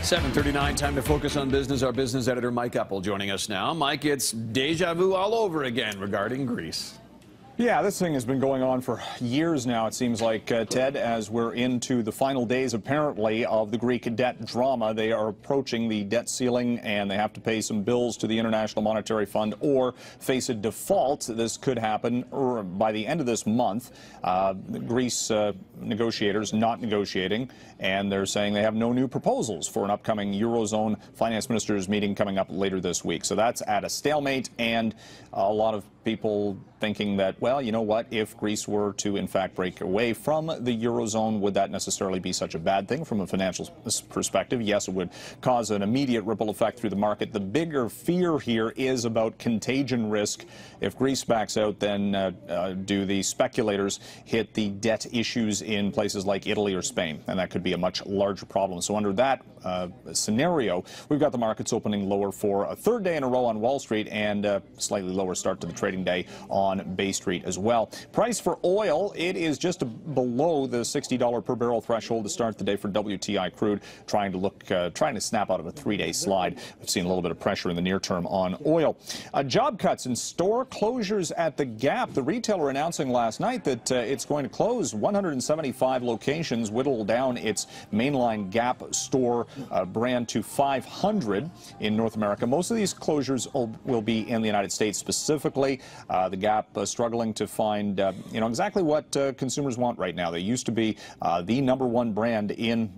7:39, time to focus on business. Our business editor, Mike Eppel, joining us now. Mike, it's deja vu all over again regarding Greece. Yeah, this thing has been going on for years now, it seems like, Ted, as we're into the final days, apparently, of the Greek debt drama. They are approaching the debt ceiling, and they have to pay some bills to the International Monetary Fund or face a default. This could happen by the end of this month. Greece negotiators not negotiating, and they're saying they have no new proposals for an upcoming Eurozone finance ministers meeting coming up later this week. So that's at a stalemate, and a lot of people thinking that, well, you know what, if Greece were to in fact break away from the Eurozone, would that necessarily be such a bad thing from a financial perspective? Yes, it would cause an immediate ripple effect through the market. The bigger fear here is about contagion risk. If Greece backs out, then do the speculators hit the debt issues in places like Italy or Spain? And that could be a much larger problem. So under that scenario, we've got the markets opening lower for a third day in a row on Wall Street, and a slightly lower start to the trading day on Bay Street as well. Price for oil, it is just below the $60 per barrel threshold to start the day for WTI crude, trying to snap out of a three-day slide. We've seen a little bit of pressure in the near term on oil. Job cuts and store closures at the Gap. The retailer announcing last night that it's going to close 175 locations, whittle down its mainline Gap store brand to 500 in North America. Most of these closures will be in the United States specifically. The Gap struggling to find exactly what consumers want right now. They used to be the #1 brand in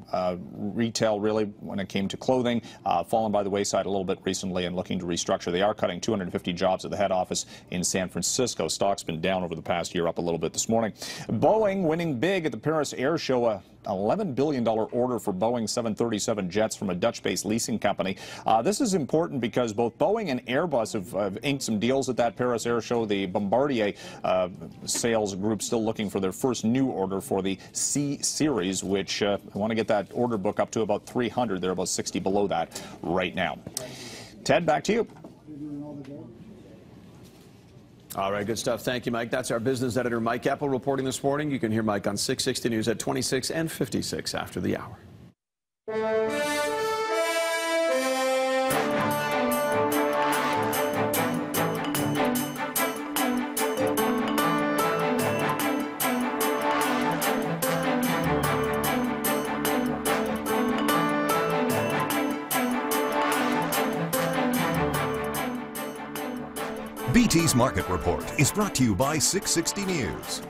retail, really, when it came to clothing, fallen by the wayside a little bit recently and looking to restructure. They are cutting 250 jobs at the head office in San Francisco. Stock's been down over the past year, up a little bit this morning. Boeing winning big at the Paris Air Show. An $11 billion order for Boeing 737 jets from a Dutch-based leasing company. This is important because both Boeing and Airbus have inked some deals at that Paris Air Show. The Bombardier sales group still looking for their first new order for the C Series, which want to get that order book up to about 300. They're about 60 below that right now. Ted, back to you. All right, good stuff. Thank you, Mike. That's our business editor, Mike Eppel, reporting this morning. You can hear Mike on 660 News at 26 and 56 after the hour. BT's Market Report is brought to you by 660 News.